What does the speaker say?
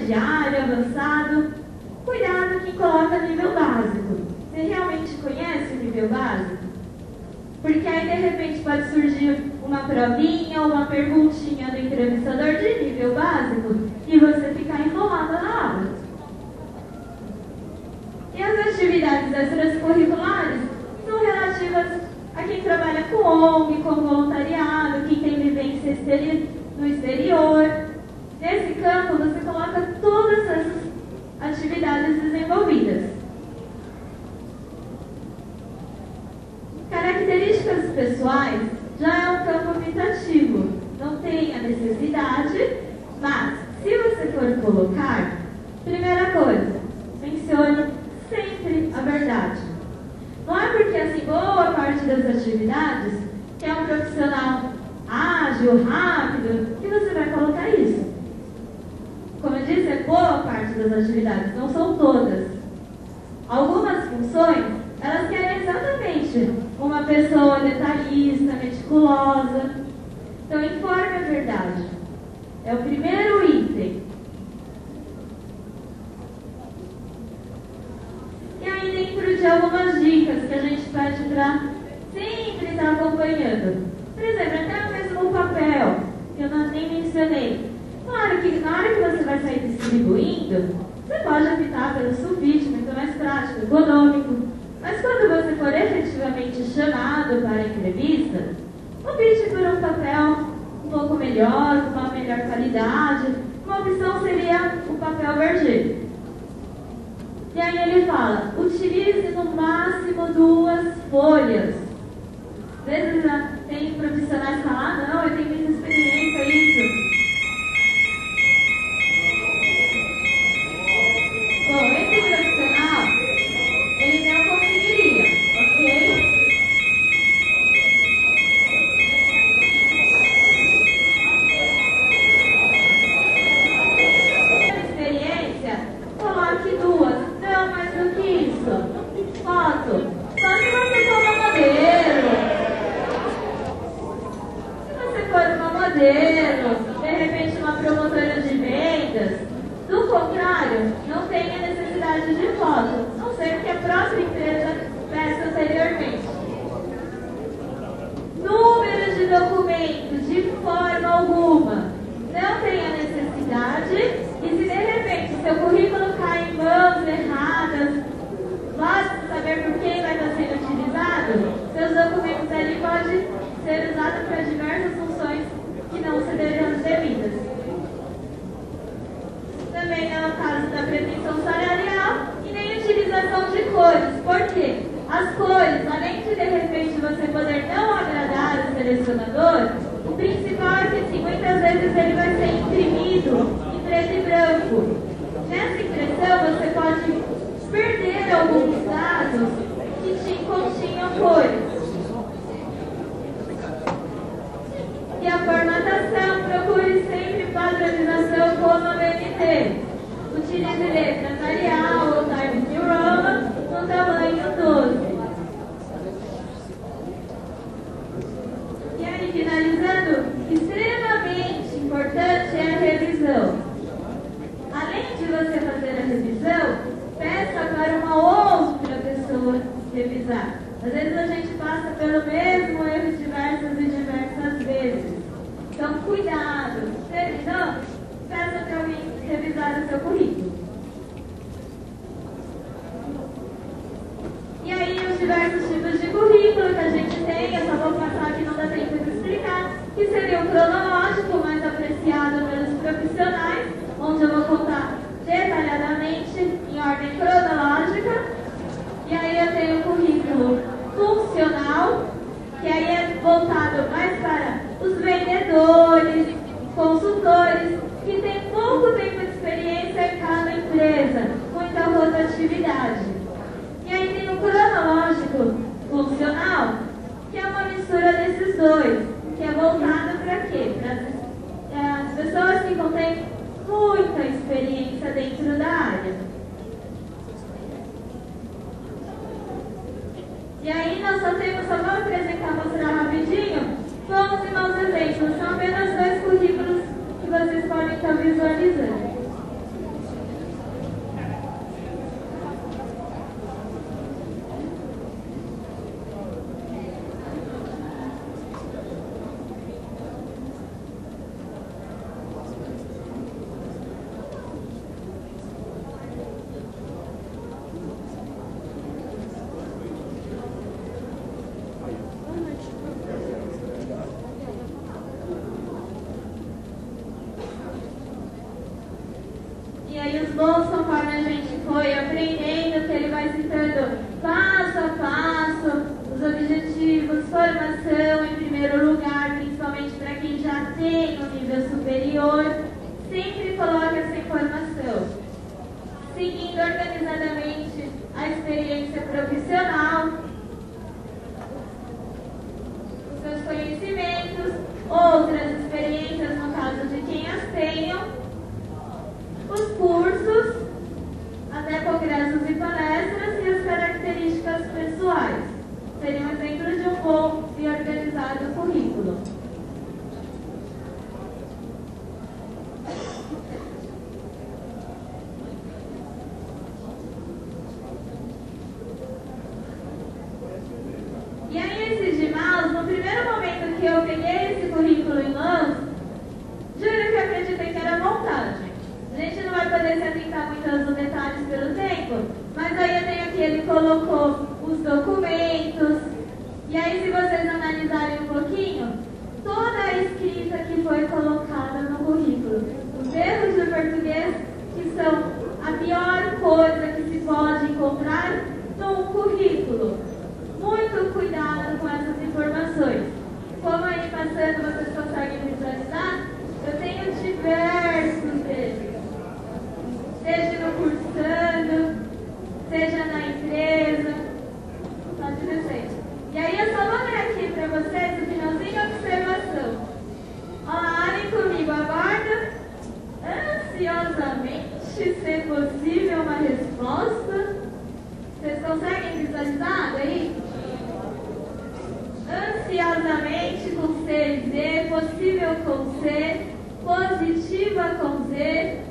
intermediário, avançado. Cuidado quem coloca nível básico. Você realmente conhece o nível básico? Porque aí, de repente, pode surgir uma provinha ou uma perguntinha do entrevistador de nível básico e você ficar enrolada na aula. E as atividades extracurriculares são relativas a quem trabalha com ONG, com voluntariado, quem tem vivência no exterior. Nesse campo, você coloca todas essas atividades desenvolvidas. Características pessoais já é um campo optativo, não tem a necessidade, mas se você for colocar, primeira coisa, mencione sempre a verdade. Não é porque assim, boa parte das atividades que é um profissional ágil, rápido, que você vai colocar isso. Como eu disse, é boa parte das atividades, não são todas. Algumas funções, elas querem exatamente uma pessoa detalhista, meticulosa. Então, informe a verdade. É o primeiro item. E aí, dentro de algumas dicas que a gente pede para sempre estar acompanhando. Por exemplo, até mesmo o papel, que eu nem mencionei. Claro que na hora que você vai sair distribuindo, você pode optar pelo sulfite, muito mais prático, econômico. Mas quando você for efetivamente chamado para a entrevista, opte por um papel um pouco melhor, com uma melhor qualidade. Uma opção seria o papel vermelho. E aí ele fala, utilize no máximo 2 folhas. Às vezes tem profissionais que falam, não, eu tenho muita experiência, isso. Bom, esse profissional, ele não conseguiria, ok? Experiência, coloque 2, não mais do que isso. Foto, só se você for uma modelo. Se você for uma modelo, de repente uma promotora de vendas, do contrário, não tenha necessidade de foto, a não ser que a própria empresa peça anteriormente. Número de documentos, de forma alguma, não tenha necessidade. E se de repente seu currículo cai em mãos erradas, basta saber por quem vai estar sendo utilizado, seus documentos ali podem ser usados para diversas funções que não seriam devidas. Também não é o caso da pretensão salarial e nem utilização de cores. Por quê? As cores, além de repente você poder não agradar o selecionador, o principal é que sim, muitas vezes ele vai ser imprimido em preto e branco. Nessa impressão você pode perder alguns dados que continham cores. E a formatação, procure sempre padronização como a BNT. Utilize letras Arial ou Times New Roman no tamanho 12. E aí, finalizando, extremamente importante é a revisão. Além de você fazer a revisão, peça para uma outra pessoa revisar. Às vezes a gente passa pelo mesmo erro diversas e diversas vezes. Então, cuidado. Terminou? Peça para alguém revisar o seu currículo. E aí, os diversos tipos de currículo que a gente tem, eu só vou passar aqui, não dá tempo de explicar, que seria o cronológico, mais apreciado pelos profissionais, onde eu vou contar detalhadamente, em ordem cronológica. E aí eu tenho o currículo funcional, que aí é voltado mais para os vendedores, consultores, que têm pouco tempo de experiência em cada empresa, muita rotatividade. E aí tem o cronológico funcional, que é uma mistura desses dois, que é voltado para quê? Para as pessoas que contêm muita experiência dentro da área. E aí nós só vou apresentar, mostrar rapidinho, bons e maus exemplos. São apenas 2 currículos que vocês podem estar visualizando. E aí os bons, conforme a gente foi aprendendo, que ele vai citando passo a passo os objetivos, formação em primeiro lugar, principalmente para quem já tem um nível superior, sempre coloca essa informação. Seguindo organizadamente a experiência profissional, os seus conhecimentos, outras experiências, no caso de quem as tenham, os cursos, até congressos e palestras e as características pessoais. Seria um exemplo de um bom e organizado currículo. E aí, esses de mãos, no primeiro momento que eu peguei esse currículo em mãos, juro que eu acreditei que era montagem. A gente não vai poder se atentar muito aos detalhes pelo tempo, mas aí eu tenho aqui, ele colocou os documentos, e aí se vocês analisarem um pouquinho, toda a escrita que foi colocada no currículo, os erros de português, que são a pior coisa que se pode encontrar num currículo. Muito cuidado com essas informações. Como aí passando vocês conseguem visualizar, eu tenho diversos deles. Seja no cursando, seja na empresa, pode descer. E aí eu só vou ler aqui para vocês o finalzinho da observação. Olhem comigo, aguarda ansiosamente, se possível, uma resposta. Vocês conseguem visualizar aí? Ansiosamente com C e Z, possível com C, positiva com Z,